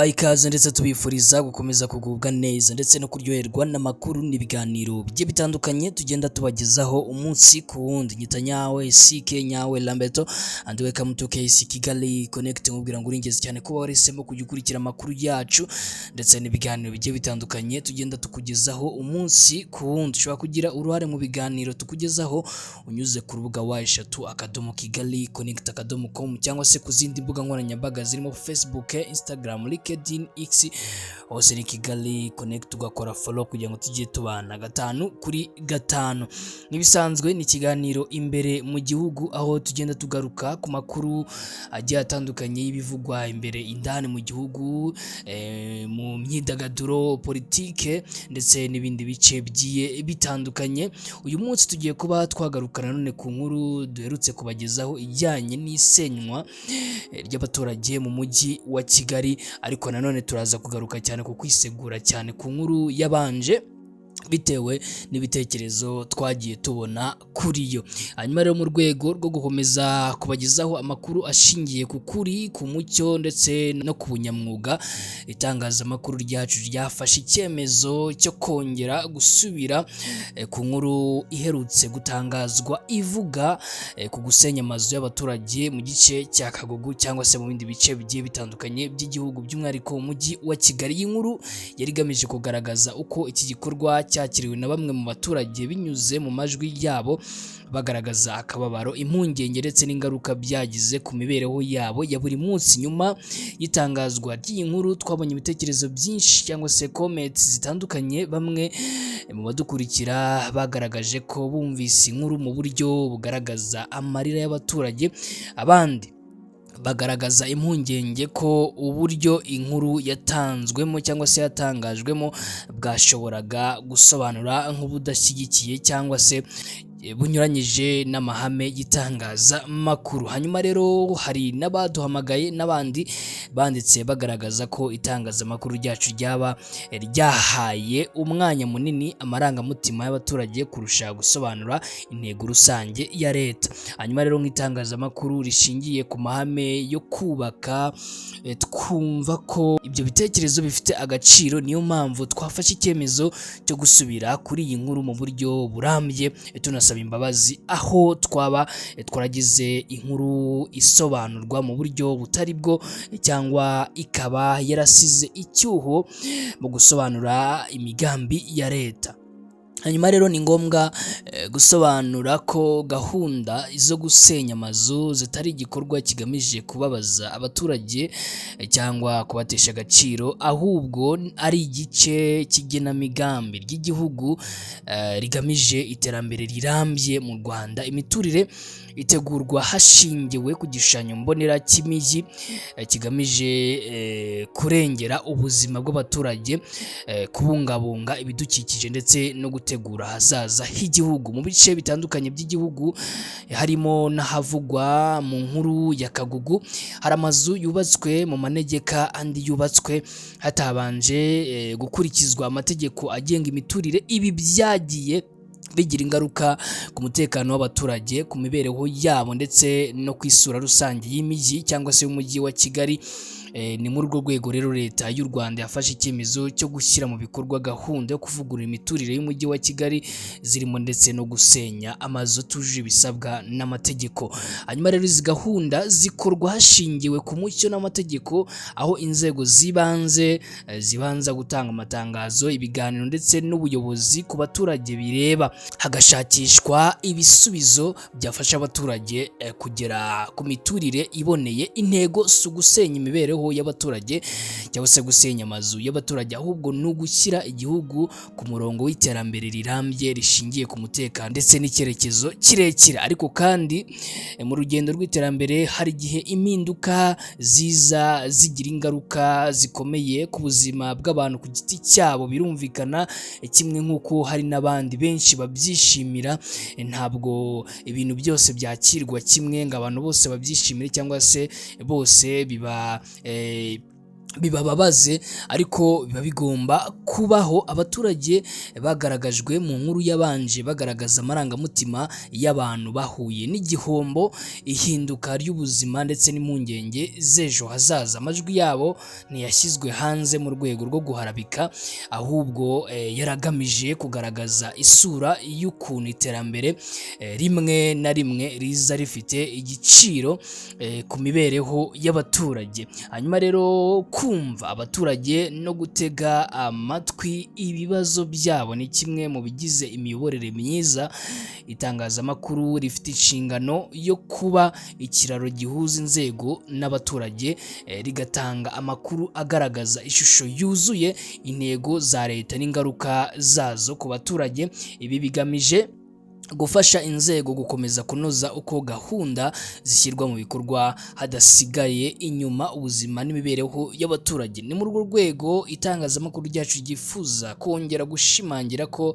tubaha ikaze ndetse tubifuriza gukomeza kugubwa neza ndetse no kuryoherwa n'amakuru n'ibiganiro bigiye bitandukanye tugenda tubagezaho umunsi ku wundi. Nyita nyawe CK nyawe Lambeto and welcome to KC Kigali Connect. Nkubwira ngo uringeze cyane kuba wahisemo kujya ukurikira amakuru yacu ndetse n'ibiganiro bigiye bitandukanye tugenda tukugezaho umunsi ku wundi. Ushobora kugira uruhare mu biganiro tukugezaho unyuze ku rubuga wa@kigali-connect.com cyangwa se ku zindi mbuga nkoranyambaga zirimo Facebook, Instagram, LinkedIn, X, hose ni Kigali Connect, ugakora follow kugira ngo tujye tubana 5/5. Nibisanzwe ni kiganiro imbere mu gihugu, aho tugenda tugaruka ku makuru agiye atandukanye y'ibivugwa imbere indani mu gihugu, mu myidagaduro, politike ndetse n'ibindi bice bigiye bitandukanye. Uyu munsi tugiye kuba twagarukana none ku nkuru duherutse kubagezaho ijyanye n'isenywa ry'abaturage mu mujyi wa Kigali, ariko nanone turaza kugaruka cyane ku kwisegura cyane ku nkuru yabanje bitewe n'ibitekerezo twagiye tubona kuri yo. Hanyuma rero mu rwego rwo gukomeza kubagezaho amakuru ashingiye ku kuri, ku mucyo ndetse no ku bunyamwuga, itangazamakuru ryacu ryafashe icyemezo cyo kongera gusubira ku nkuru iherutse gutangazwa ivuga ku gusenya amazu y'abaturage mu gice cya Kagugu cyangwa se mu bindi bice bigiye bitandukanye by'igihugu, by'umwihariko umujyi wa Kigali. Iyi nkuru yari igamije kugaragaza uko iki gikorwa cyakiriwe na bamwe mu baturage binyuze mu majwi yabo, bagaragaza akababaro, impungenge ndetse n'ingaruka byagize ku mibereho yabo ya buri munsi. Nyuma y'itangazwa ry'iyi nkuru twabonye ibitekerezo byinshi cyangwa se comments zitandukanye. Bamwe mu badukurikira bagaragaje ko bumvise inkuru mu buryo bugaragaza amarira y'abaturage, abandi bagaragaza impungenge ko uburyo inkuru yatanzwemo cyangwa se yatangajwemo bwashoboraga gusobanura nk'ubudashyigikiye cyangwa se bunyuranyije n'amahame y'itangazamakuru. Hanyuma rero hari n'abaduhamagaye n'abandi banditse bagaragaza ko itangazamakuru ryacu ryaba ryahaye umwanya munini amarangamutima y'abaturage kurusha gusobanura intego rusange ya leta. Hanyuma rero nk'itangazamakuru rishingiye ku mahame yo kubaka, twumva ko ibyo bitekerezo bifite agaciro, niyo mpamvu twafashe icyemezo cyo gusubira kuri iyi nkuru mu buryo burambye, tunasaba imbabazi aho twaba twaragize inkuru isobanurwa mu buryo butari bwo cyangwa ikaba yarasize icyuho mu gusobanura imigambi ya leta. Hanyuma rero ni ngombwa gusobanura ko gahunda zo gusenya amazu zitari igikorwa kigamije kubabaza abaturage cyangwa kubatesha agaciro, ahubwo ari igice cy'igenamigambi ry'igihugu rigamije iterambere rirambye mu Rwanda. Imiturire itegurwa hashingiwe ku gishushanyo mbonera cy'imijyi kigamije kurengera ubuzima bw'abaturage, kubungabunga ibidukikije ndetse no gutegura ahazaza h'igihugu. Mu bice bitandukanye by'igihugu harimo n'ahavugwa mu nkuru ya Kagugu, hari amazu yubatswe mu manegeka, andi yubatswe hatabanje gukurikizwa amategeko agenga imiturire. Ibi byagiye bigira ingaruka ku mutekano w'abaturage, ku mibereho yabo ndetse no ku isura rusange y'imijyi cyangwa se y'umujyi wa Kigali. Ni muri urwo rwego rero leta y'u Rwanda yafashe icyemezo cyo gushyira mu bikorwa gahunda yo kuvugurura imiturire y'umujyi wa Kigali, zirimo ndetse no gusenya amazu atujuje ibisabwa n'amategeko. Hanyuma rero izi gahunda zikorwa hashingiwe ku mucyo n'amategeko, aho inzego zibanze zibanza gutanga amatangazo, ibiganiro ndetse n'ubuyobozi ku baturage bireba, hagashakishwa ibisubizo byafasha abaturage kugera ku miturire iboneye. Intego si ugusenya imibereho y'abaturage cyangwa se gusenya amazu y'abaturage, ahubwo ni ugushyira igihugu ku murongo w'iterambere rirambye rishingiye ku mutekano ndetse n'icyerekezo kirekire. Ariko kandi mu rugendo rw'iterambere hari igihe impinduka ziza zigira ingaruka zikomeye ku buzima bw'abantu ku giti cyabo, birumvikana kimwe nk'uko hari n'abandi benshi babyishimira. Ntabwo ibintu byose byakirwa kimwe ngo abantu bose babyishimire cyangwa se bose bibababaze, ariko biba bigomba kubaho. Abaturage bagaragajwe mu nkuru yabanje bagaragaza amarangamutima y'abantu bahuye n'igihombo, ihinduka ry'ubuzima ndetse n'impungenge z'ejo hazaza. Amajwi yabo ntiyashyizwe hanze mu rwego rwo guharabika, ahubwo yaragamije kugaragaza isura y'ukuntu iterambere rimwe na rimwe riza rifite igiciro ku mibereho y'abaturage. Hanyuma rero kumva abaturage no gutega amatwi ibibazo byabo ni kimwe mu bigize imiyoborere myiza. Itangazamakuru rifite inshingano yo kuba ikiraro gihuza inzego n'abaturage, rigatanga amakuru agaragaza ishusho yuzuye intego za leta n'ingaruka zazo ku baturage. Ibi bigamije gufasha inzego gukomeza kunoza uko gahunda zishyirwa mu bikorwa hadasigaye inyuma ubuzima n'imibereho y'abaturage. Ni muri urwo rwego itangazamakuru ryacu ryifuza kongera gushimangira ko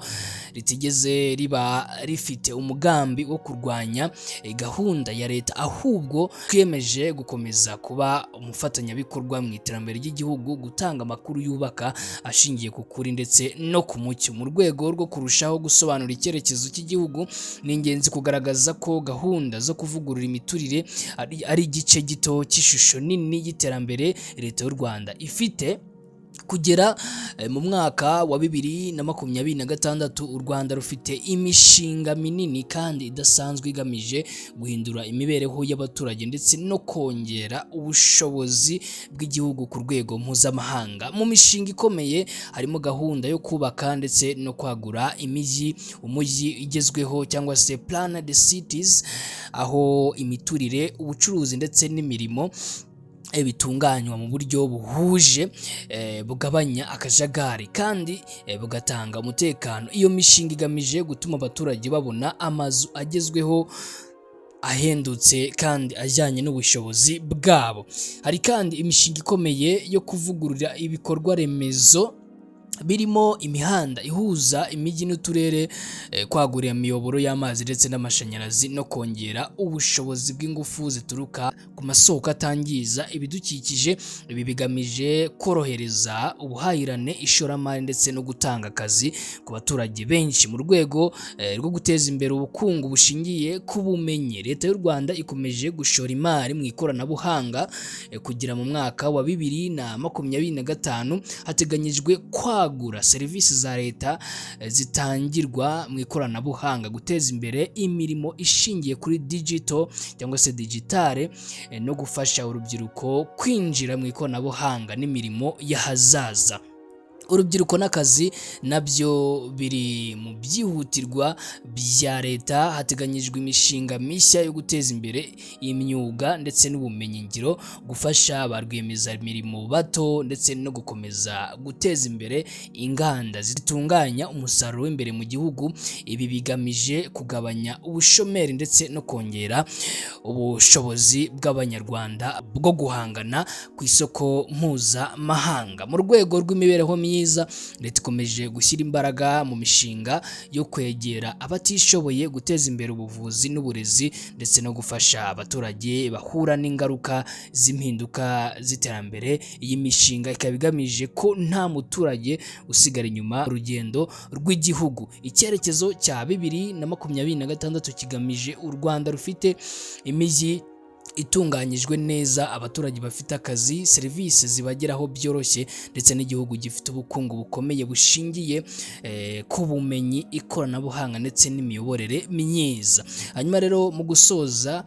ritigeze riba rifite umugambi wo kurwanya gahunda ya leta, ahubwo twiyemeje gukomeza kuba umufatanyabikorwa mu iterambere ry'igihugu, gutanga amakuru yubaka ashingiye ku kuri ndetse no ku mucyo. Mu rwego rwo kurushaho gusobanura icyerekezo cy'igihugu, ni ingenzi kugaragaza ko gahunda zo kuvugurura imiturire ari igice gito cy'ishusho nini y'iterambere leta y'u Rwanda ifite. Kugera mu mwaka wa 2026 u Rwanda rufite imishinga minini kandi idasanzwe igamije guhindura imibereho y'abaturage ndetse no kongera ubushobozi bw'igihugu ku rwego mpuzamahanga. Mu mishinga ikomeye harimo gahunda yo kubaka ndetse no kwagura umujyi igezweho cyangwa se plan de cities, aho imiturire, ubucuruzi ndetse n'imirimo bitunganywa mu buryo buhuje, bugabanya akajagari kandi bugatanga umutekano. Iyo mishinga igamije gutuma abaturage babona amazu agezweho, ahendutse kandi ajyanye n'ubushobozi bwabo. Hari kandi imishinga ikomeye yo kuvugurura ibikorwa remezo birimo imihanda ihuza imijyi n'uturere, kwagura imiyoboro y'amazi ndetse n'amashanyarazi no kongera ubushobozi bw'ingufu zituruka ku masoko atangiza ibidukikije. Ibi bigamije korohereza ubuhahirane, ishoramari ndetse no gutanga akazi ku baturage benshi. Mu rwego rwo guteza imbere ubukungu bushingiye ku bumenyi, leta y'u Rwanda ikomeje gushora imari mu ikoranabuhanga. Kugira mu mwaka wa 2025 hateganyijwe kwagura serivisi za leta zitangirwa mu ikoranabuhanga, guteza imbere imirimo ishingiye kuri digital cyangwa se digitale, no gufasha urubyiruko kwinjira mu ikoranabuhanga n'imirimo y'ahazaza. Urubyiruko n'akazi nabyo biri mu byihutirwa bya leta. Hateganyijwe imishinga mishya yo guteza imbere imyuga ndetse n'ubumenyingiro, gufasha ba rwiyemezamirimo bato ndetse no gukomeza guteza imbere inganda zitunganya umusaruro w'imbere mu gihugu. Ibi bigamije kugabanya ubushomeri ndetse no kongera ubushobozi bw'Abanyarwanda bwo guhangana ku isoko mpuzamahanga. Mu rwego rw'imibereho myiza, leta ikomeje gushyira imbaraga mu mishinga yo kwegera abatishoboye, guteza imbere ubuvuzi n'uburezi ndetse no gufasha abaturage bahura n'ingaruka z'impinduka z'iterambere. Iyi mishinga ikaba igamije ko nta muturage usigara inyuma mu rugendo rw'igihugu. Icyerekezo cya 2026 kigamije u Rwanda rufite imijyi itunganyijwe neza, abaturage bafite akazi, serivisi zibageraho byoroshye ndetse n'igihugu gifite ubukungu bukomeye bushingiye ku bumenyi, ikoranabuhanga ndetse n'imiyoborere myiza. Hanyuma rero mu gusoza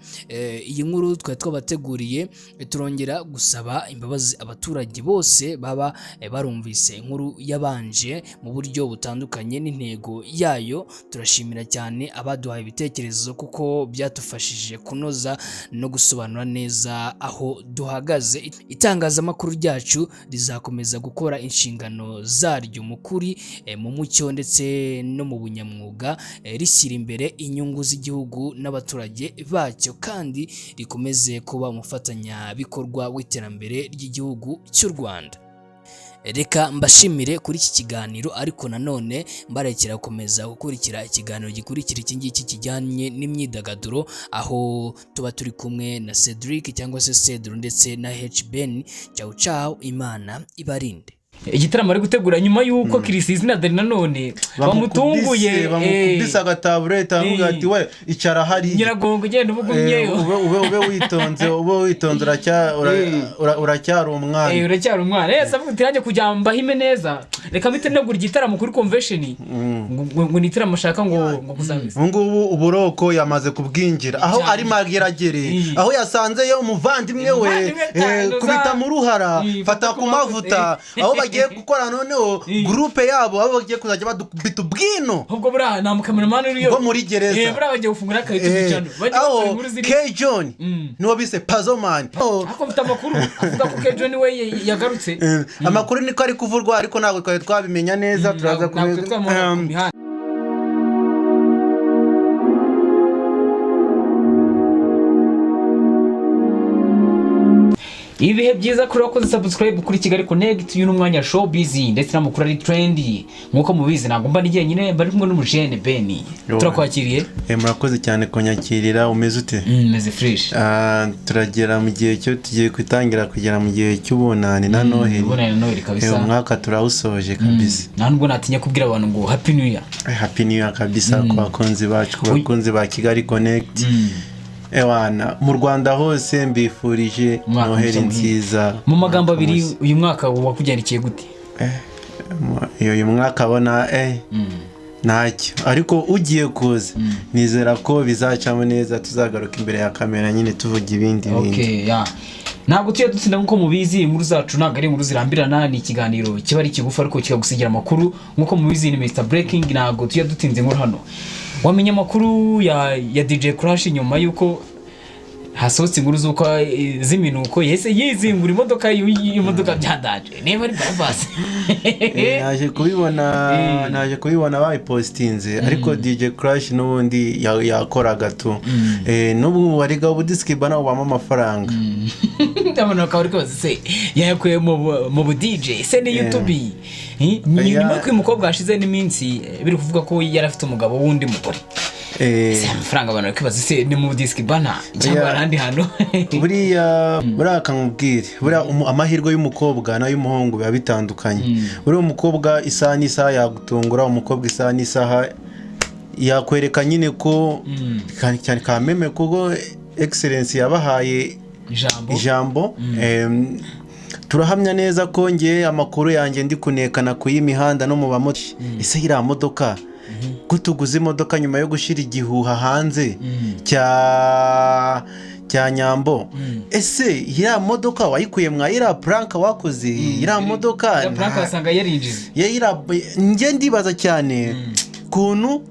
iyi nkuru twari twabateguriye, turongera gusaba imbabazi abaturage bose baba barumvise inkuru yabanje mu buryo butandukanye n'intego yayo. Turashimira cyane abaduhaye ibitekerezo kuko byatufashije kunoza no gusobanura neza aho duhagaze. Itangazamakuru ryacu rizakomeza gukora inshingano zaryo mu kuri, mu mucyo ndetse no mu bunyamwuga, rishyira imbere inyungu z'igihugu n'abaturage bacyo, kandi rikomeze kuba umufatanyabikorwa w'iterambere ry'igihugu cy'u Rwanda. reka mbashimire kuri iki kiganiro ariko nanone mbarekera gukomeza gukurikira ikiganiro gikurikira iki ngiki kijyanye n'imyidagaduro aho tuba turi kumwe na Cedric cyangwa se Cedro ndetse na HBN. Ciao ciao, Imana ibarinde. Igitaramo ari gutegura nyuma yuko Christina Dali nanone bamutunguye bamukubise agatabureta avuga ati we icara hari Nyiragongo genda ubugumye ube witonze uracyari umwana uracyari umwana avuga ati nanjye kujya mbahime neza reka mpite negura igitaramo kuri convention ngo nitaramo ashaka ngo kuzabiza ngubu uburoko yamaze kubwinjira aho ari mageragere aho yasanze yo umuvandimwe we kubita mu ruhara fata ku mavuta aho bagiye gukora noneho groupe yabo abo bagiye kuzajya badubita ubwino ubwo bura na cameraman uriyo bo muri gereza bura bagiye gufungura akayitu cyane aho K John no bise Pazoman ako mfite amakuru avuga ko K John we yagarutse amakuru niko ari kuvurwa ariko ntabwo twabimenya neza turaza kumenya ibihe byiza kuri wakoze subscribe kuri Kigali Connect uyu n'umwanya showbiz ndetse n'amakuru ari trendy nkuko mubizi ntabwo mba nigiye nyine bari kumwe n'umujene Benny turakwakiriye murakoze cyane kunyakirira umeze ute meze fresh turagera mu gihe cyo tugiye kwitangira kugera mu gihe cy'ubunani na Noheli kabisa umwaka turawusoje kabisa ntabwo natinya kubwira abantu ngo happy new year kabisa ku bakunzi bacu ku bakunzi ba Kigali Connect Ewana mu Rwanda hose mbifurije Noheli nziza. Mu magambo abiri uyu mwaka wakugendekeye gute? Uyu mwaka abona ntacyo ariko ugiye kuza nizera ko bizacamo neza tuzagaruka imbere ya kamera nyine tuvuga ibindi Okay, ntabwo tuye dutsinda nkuko mubizi inkuru zacu ntabwo ari inkuru zirambirana ni ikiganiro kiba ari kigufa ariko kikagusigira amakuru nkuko mubizi ni Mr Breaking ntabwo tuye dutinze inkuru hano. Wamenye amakuru ya DJ Crash nyuma yuko hasohotse inkuru zuko ziminuko yese yizingura imodoka byandaje niba ari bavase naje kubibona bayipostinze ariko DJ Crash n'ubundi yakoraga tu n'ubu bariga ubudiskiba nawo bama amafaranga ndabona ko ari koze se yakuye mu DJ se ni YouTube nyuma ko umukobwa ashize n'iminsi biri kuvuga ko yari afite umugabo wundi mugore amafaranga abantu bakibaza se ni mu disk bana cyangwa arandi hano buriya akamubwire buriya amahirwe y'umukobwa na y'umuhungu biba bitandukanye buriya umukobwa isaha n'isaha yagutungura umukobwa isaha n'isaha yakwereka nyine ko cyane kameme kuko excellence yabahaye ijambo turahamya neza ko ngiye amakuru yanjye ndi kunekana ku y'imihanda no mu bamotari ese iriya modoka gutuguza imodoka nyuma yo gushira igihuha hanze cya Nyambo ese iriya modoka wayikuye mwa iriya prank wakoze iriya modoka prank wasanga yarinjize nge ndibaza cyane kuntu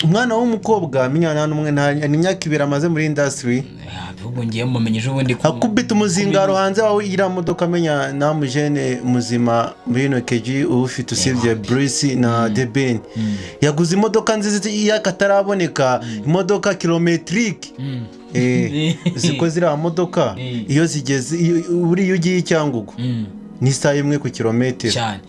umwana w'umukobwa minyana n'umwe n'imyaka 2 amaze muri industry ahubwo ngiye mumenyeje ubundi ko akubita umuzingaro hanze wawe iriya modoka menya namujene muzima muri no keji ufite usibye Bruce na Deben yaguze imodoka nziza yakataraboneka imodoka kilometric ziko zira modoka iyo zigeze uri ugiye icyangugu ni saa imwe ku kilometero cyane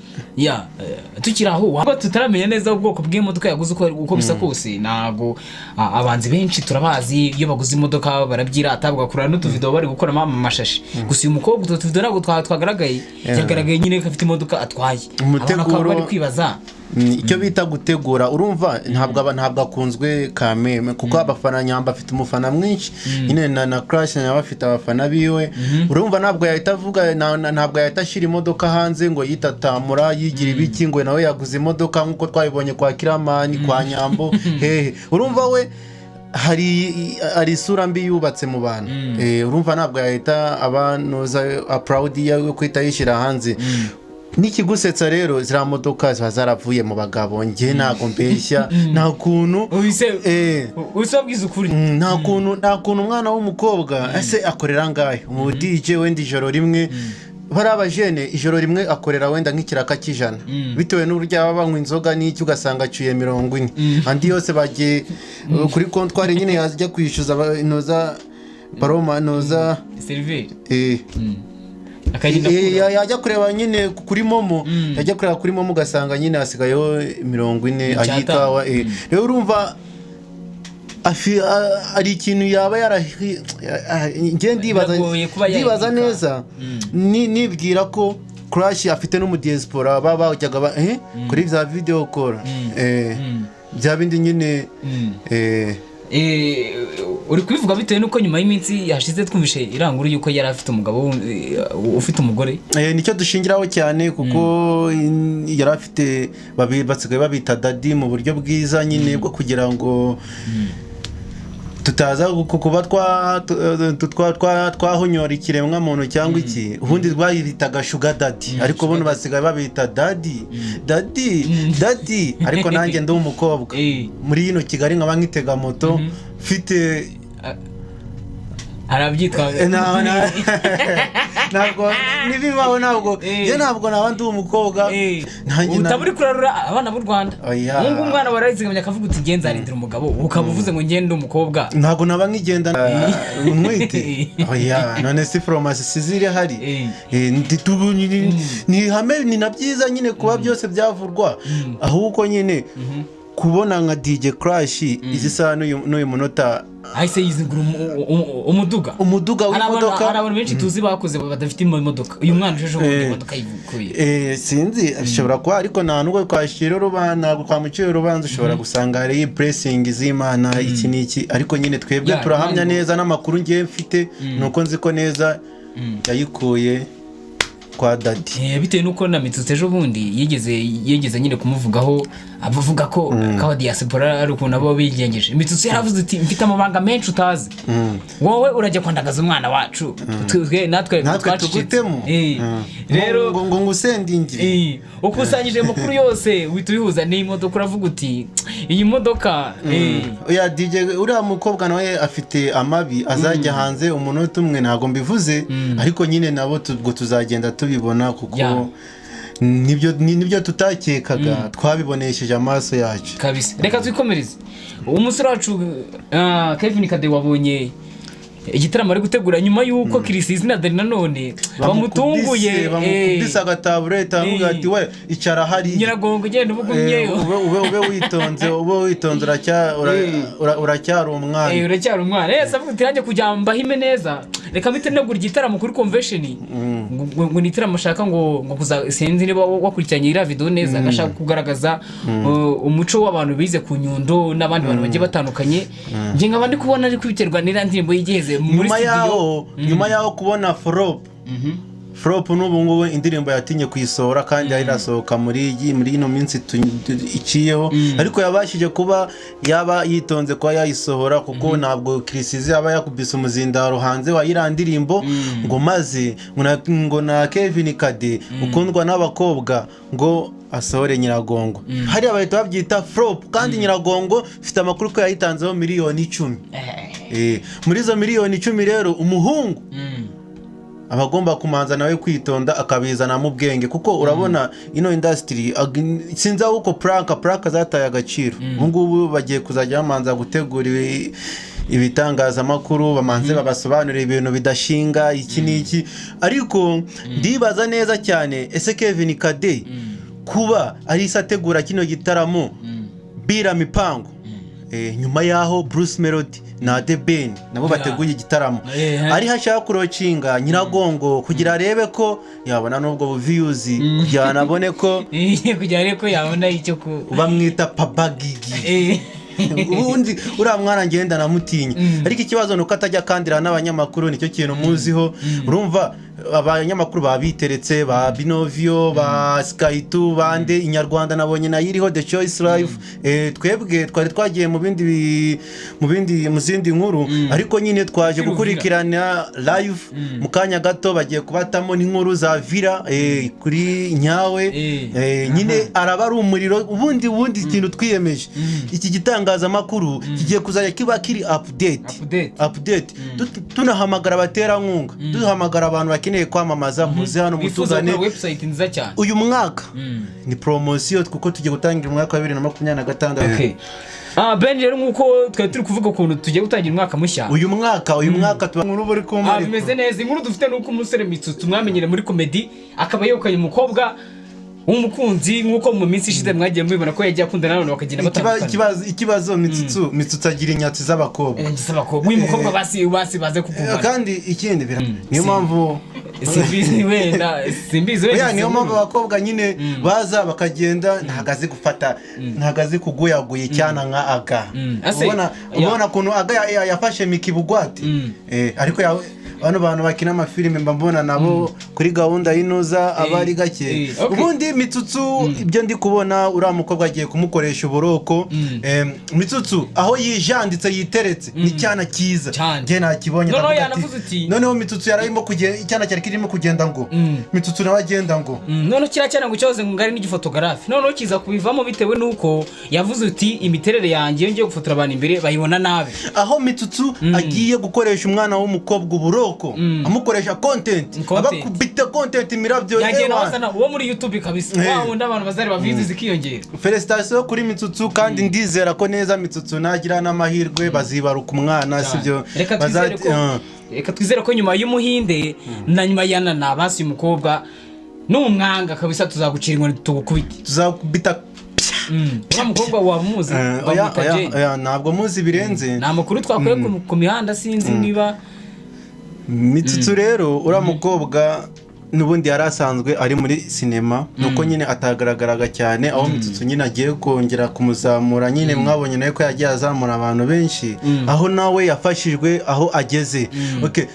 tukiraho waba tutaramenya neza ubwoko bw'imodoka yaguze uko bisa kose nago abanzi benshi turabazi iyo baguze imodoka barabyira atabwa kurana n'utuvideo bari gukora amashashi gusa uyu mukobwa utuvideo ntabwo twagaragaye yagaragaye nyine ko afite imodoka atwaye umuteguro bari kwibaza icyo bita gutegura urumva ntabwo akunzwe kameme kuko abafana Nyamba afite umufana mwinshi nyine na Crash nawe afite abafana biwe urumva ntabwo yahita avuga ntabwo yahita ashira imodoka hanze ngo yitatamura yigira ibiki ngo nawe yaguze imodoka nkuko twabibonye kwa Kiramani kwa Nyambo urumva we hari isura mbi yubatse mu bantu urumva ntabwo yahita abanoza proud yo kwita yishira hanze nikigusetsa rero zira modoka ziba zaravuye mu bagabo nge ntago mbeshya nta kuntu usabwiza ukuri nta kuntu umwana w'umukobwa ese akorera ngahe mu DJ wenda ijoro rimwe bari abajene ijoro rimwe akorera wenda nk'ikiraka cy'ijana bitewe n'uburyo baba banywa inzoga n'icyo ugasanga acuye 40 andi yose bagiye kuri kontwari nyine yazijya kwishyuza noza baroma noza seriveri yajya kureba nyine kuri momo yajya kureba kuri momo ugasanga nyine hasigayeho 40 ayikawa rero urumva ari ikintu yaba ndibaza neza nibwira ko Crash afite no mu diaspora bajyaga kuri za video call bya bindi nyine uri kubivuga bitewe nuko nyuma y'iminsi yashize twumvishe iranguru yuko yari afite umugabo ufite umugore nicyo dushingiraho cyane kuko yari afite basigaye babita daddy mu buryo bwiza nyine bwo kugira ngo tutaza kuba twahonyora ikiremwa muntu cyangwa iki ubundi bayitaga sugar daddy ariko ubundi basigaye babita daddy ariko nanjye ndi umukobwa muri ino Kigali nkaba nkitega moto mfite arabyitwa ntabwo nibibaho ntabwo naba ndi umukobwa utaburi kurarura abana b'u Rwanda ngo umwana warazigamye akavuga uti ngenza arindira umugabo ukaba uvuze ngo ngende umukobwa ntabwo naba nkigenda umwite none si fromasi sizire hari ni hame ni nabyiza nyine kuba byose byavurwa ahubwo nyine kubona nka DJ Crash izi saha n'uyu munota ahise yizigura umuduga w'imodoka hari abantu benshi tuzi bakoze badafite imodoka uyu mwana ujeje ubundi imodoka yivuye sinzi ashobora kuba ariko nta nubwo kwashira urubanza kwamucira urubanza ushobora gusanga hari blessing z'Imana iki niki ariko nyine twebwe turahamya neza n'amakuru ngiye mfite nuko nzi ko neza yayikuye kwa daddy bitewe nuko na Mitsutse ejo bundi yigeze nyine kumuvugaho avuga ko kawa diaspora ari ukuntu abo bigengeje Mitsutse yaravuze ati mfite amabanga menshi utazi wowe urajya kwandagaza umwana wacu natwe tugutemo rero ngo ngusendingire ukusanyije amakuru yose witubihuza ni imodoka uravuga uti iyi modoka oya DJ uriya mukobwa nawe afite amabi azajya hanze umunota umwe ntago mbivuze ariko nyine nabo tuzagenda tubibona kuko nibyo tutakekaga twabibonesheje amaso yacu kabisa reka twikomereze umusore wacu Kevin Kade wabonye igitaramo ari gutegura nyuma yuko Kirisizi na Dani nanone bamutunguye bamukubise agataburete avuga ati we icara hari Nyiragongo genda ubugumyeyo ube witonze uracyari umwana uracyari umwana savuga ati nanjye kujya mbahime neza reka mpite negura igitaramo kuri convention ngo nitaramo shaka ngo kuzasenzi niba wakurikiranye ira video neza gashaka kugaragaza umuco w'abantu bize ku Nyundo n'abandi bantu bagiye batandukanye nje nkabandi kubona ari kwiterwa n'irandimbo yigeze nyuma yaho kubona Flop n'ubu ngubu indirimbo yatinye kuyisohora kandi irasohoka muri ino minsi iciyeho ariko yabashije kuba yaba yitonze kwa yayisohora kuko ntabwo Kirisizi yaba yakubise umuzindaro hanze wa irandirimbo ngo maze ngo na Kevin Kade ukundwa n'abakobwa ngo asohore Nyiragongo hari abahita babyita Flop kandi Nyiragongo ifite amakuru ko yayitanzeho miliyoni 10 muri izo miliyoni 10 rero umuhungu abagomba kumanza nawe kwitonda akabizana mu bwenge kuko urabona ino industry sinza uko prank zataye agaciro ngubu bagiye kuzajya bamanza gutegura ibitangazamakuru bamanze babasobanurira ibintu bidashinga iki niki ariko ndibaza neza cyane ese Kevin Kade kuba ari isategura kino gitaramo bira mipango nyuma yaho Bruce Melody na The Ben nabo bateguye igitaramo ari hashaka kurocinga Nyiragongo kugira arebe ko yabona nubwo views kugira nabone ko yabona icyo bamwita Papagigi ubundi uriya mwana ngenda namutinya ariko ikibazo nuko atajya kandira n'abanyamakuru nicyo kintu muziho urumva abanyamakuru babiteretse ba Binovio ba Sky2 bande Inyarwanda nabonye nayiriho The Choice Live twebwe twari twagiye mu zindi nkuru ariko nyine twaje gukurikirana live mu kanya gato bagiye kubatamo n'inkuru za Vira kuri Nyawe nyine araba ari umuriro ubundi ikintu twiyemeje iki gitangazamakuru kigiye kuzajya kiba kiri update tunahamagara abaterankunga duhamagara abantu abakeneye kwamamaza muze hano mutugane. Website nziza cyane. Uyu mwaka ni promotion kuko tugiye gutangira umwaka wa 2026. Okay. Ben rero nkuko twari turi kuvuga ukuntu tugiye gutangira umwaka mushya. Uyu mwaka tuba nkuru buri kumwe. Bimeze neza. Inkuru dufite nuko umusore Mitsutsu mwamenyere muri comedy akaba yokanye umukobwa umukunzi nkuko mu minsi ishize mwagiye mubibona ko yagiye akundana n'abantu bakagenda batandukana. Ikibazo Mitsutsu agira inyatsi z'abakobwa. Uyu mukobwa basi baze kukuvana. Kandi ikindi niyo mpamvu simbizi wenda niyo mpamvu abakobwa nyine baza bakagenda ntagaze gufata ntagaze kuguyaguye cyane nka aga. ubona kuntu aga yafashe mikibugwati ariko bano bantu bakina amafilime mbona nabo kuri gahunda y'inoza abari gake. Ubundi Mitsutsu ibyo ndi kubona uriya mukobwa agiye kumukoresha uburoko. Mitsutsu aho yijanditse yiteretse ni cyana cyiza nge nakibonye. Noneho Mitsutsu yararimo kugenda icyana cyari kirimo kugenda ngo Mitsutsu nawe agenda ngo none kira cyana ngo cyoze ngo ngari n'igifotographe none kiza kubivamo bitewe nuko yavuze uti imiterere yanjye yongeye gufotora abantu imbere bayibona nabi. Aho Mitsutsu agiye gukoresha umwana w'umukobwa uburoko amukoresha content abakubita content mirabyo yagenda bazana uwo muri YouTube kabisa wawunda abantu bazari bavizi zikiyongera. Felicitation kuri Mitsutsu kandi ndizera ko neza Mitsutsu nagira n'amahirwe bazibaruka umwana sibyo. Reka twizere ko nyuma y'umuhinde na nyuma yana basi umukobwa n'umwanga kabisa tuzagucira inkoni tuzakubita umukobwa wamuzi ntabwo muzi birenze. Nta makuru twakuye ku mihanda sinzi niba Mitsutsu rero uriya mukobwa n'ubundi yari asanzwe ari muri sinema nuko nyine atagaragaraga cyane. Aho Mitsutsu nyine agiye kongera kumuzamura nyine mwabonye nawe ko yagiye azamura abantu benshi aho nawe yafashijwe aho ageze.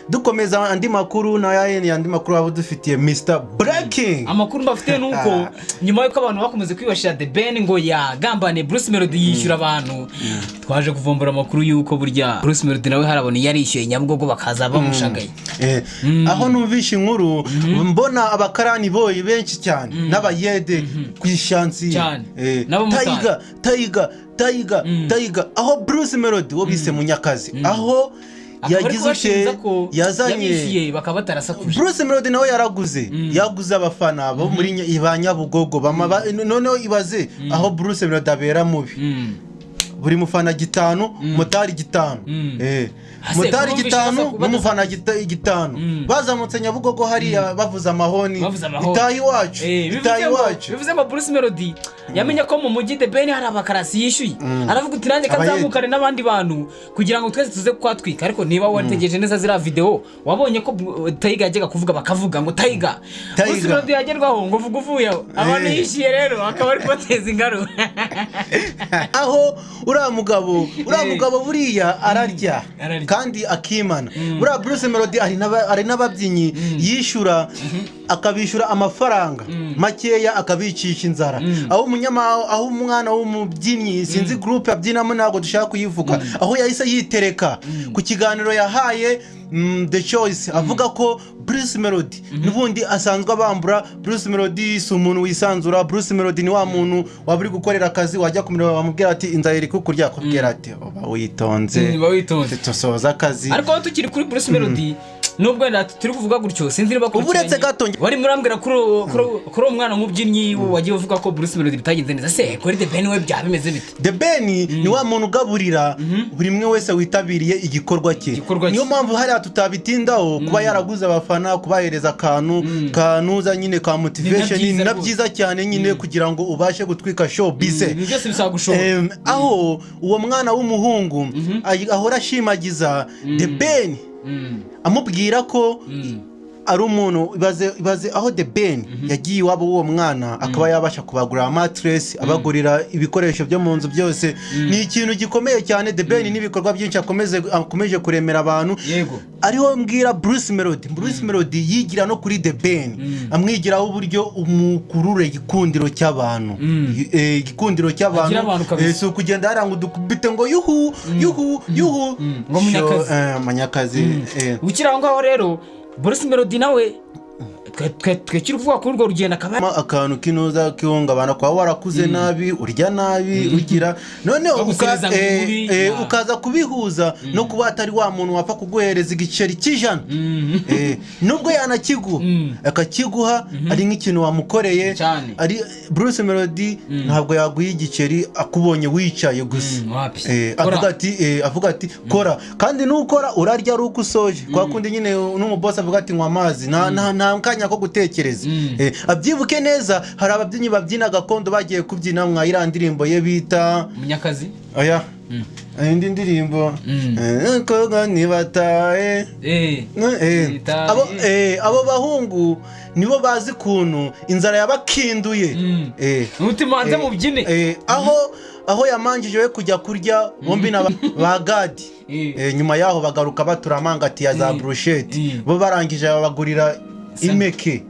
Dukomeza andi makuru andi makuru abo dufitiye Mr Breaking. Amakuru bafite nuko nyuma yuko abantu bakomeze kwibashira The Ben ngo yagambane Bruce Melody yishyura abantu twaje kuvumbura amakuru yuko burya Bruce Melody nawe harabona yarishyuye Nyabugogo bakaza bamushagaye. Aho numvisha inkuru mbona abakarani boyi benshi cyane n'abayede kwishansi Taiga aho Bruce Melody wo bise Munyakazi aho yagize yazanye bakaba batarasakuje. Bruce Melody nawe yaguze abafana bo muri ba Nyabugogo noneho ibaze aho Bruce Melody abera mubi buri mufana 5 motari 5 motari 5 n'umufana 5 bazamutse Nyabugogo hariya bavuza amahoni itayi wacu bivuze ngo Bruce Melody yamenya ko mu mujyi The Ben hari abakarasi yishyuye aravuga uti nanjye kazamukane n'abandi bantu kugira ngo twese tuze kwatwika. Ariko niba wategereje neza zira video wabonye ko Taiga yajyaga kuvuga bakavuga ngo Taiga Bruce Melody yagerwaho ngo vuga uvuye abantu yishyuye rero akaba ari kwateza ingaro. Aho uriya mugabo buriya ararya kandi akimana. Buriya Bruce Melody ari n'ababyinnyi yishyura akabishyura amafaranga makeya akabicisha inzara. Aho umwana w'umubyinnyi sinzi group abyinamo ntabwo dushaka kuyivuga aho yahise yitereka ku kiganiro yahaye The Choice avuga ko Bruce Melody n'ubundi asanzwe abambura. Bruce Melody si umuntu wisanzura. Bruce Melody ni wa muntu waburi gukorera akazi wajya kumureba bamubwira ati inzara iri kukurya akubwira ati witonze tusoza akazi. Ariko tukiri kuri Bruce Melody nubwo turi kuvuga gutyo sinzi niba ko uretse gato wari murambwira kuri umwana w'umubyinnyi wagiye uvuga ko Bruce Melody bitagenze neza se kuri The Ben we byabimeze bite? The Ben ni wa muntu ugaburira buri mwe wese witabiriye igikorwa cye. Niyo mpamvu hariya tutabitindaho kuba yaraguze abafana kubahereza kanuza nyine ka motivation na byiza cyane nyine kugira ngo ubashe gutwika show bize. Byose bisaba gushora. Aho uwo mwana w'umuhungu ahora ashimagiza The Ben amubwira ko ari umuntu ibaze aho The Ben yagiye iwabo w'uwo mwana akaba yabasha kubagurira mattress abagurira ibikoresho byo mu nzu byose. Ni ikintu gikomeye cyane. The Ben n'ibikorwa byinshi akomeje kuremera abantu. Ariho mbwira Bruce Melody yigira no kuri The Ben amwigiraho uburyo umukurure igikundiro cy'abantu igikundiro cy'abantu so kugenda haranga dukubite ngo yuhu ngo Munyakazi ukiraho ngaho rero Bruce Melody nawe twe kiri kuvuga kuri urwo rugendo akaba akantu kinoza kihungabana kwa warakuze nabi urya nabi ugira noneho ukaza kubihuza no kuba atari wa muntu wapfa kuguhereza igiceri cy'ijana nubwo yanakiguha akakiguha ari nk'ikintu wamukoreye ari Bruce Melody ntabwo yaguha igiceri akubonye wicaye gusa avuga ati kora kandi nukora urarya ari uko usoje kwa kundi nyine n'umuboss avuga ati nywa amazi nta kanya ko gutekereza abyibuke neza hari ababyinnyi babyina gakondo bagiye kubyina mwayira ndirimbo ye bita Munyakazi oya indi ndirimbo koga nibataye abo bahungu nibo bazi kuntu inzara yabakinduye umutima wanze mu byine aho yamanjije we kujya kurya bombi na bagadi nyuma yaho bagaruka baturamangati ya za brushette bo barangije babagurira imeke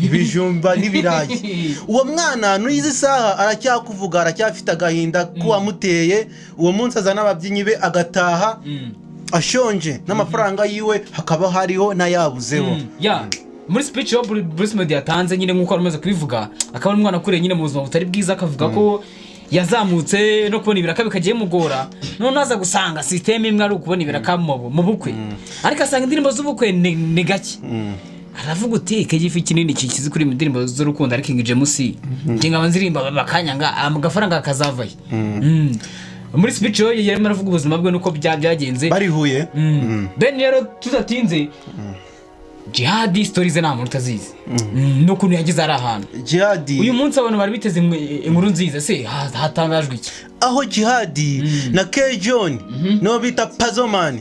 ibijumba n'ibirayi uwo mwana nuyizi saha aracyakuvuga aracyafite agahinda ko wamuteye uwo munsi azana ababyinnyi be agataha ashonje n'amafaranga yiwe hakaba hariho nayabuzeho muri speech yo Bruce Melody yatanze nyine nkuko aramaze kubivuga akaba ari umwana kure nyine mu buzima butari bwiza akavuga ko yazamutse no kubona ibiraka bikagiye mugora none aza gusanga system imwe ari ukubona ibiraka mu bukwe ariko asanga indirimbo z'ubukwe ni gake aravuga uti kegifi kinini kikizi kuri indirimbo z'urukundo ariko King James ngaba nzirimba bakanyanga amafaranga akazavaye muri speech yo yarimo aravuga ubuzima bwe nuko byagenze bari huye ben rero tuzatinze Jihad stories na muntu tazizi no kuntu yagize ari ahantu Jihad uyu munsi abantu bari biteze inkuru nziza se hatangajwe iki aho Jihad na K John no bita Pazoman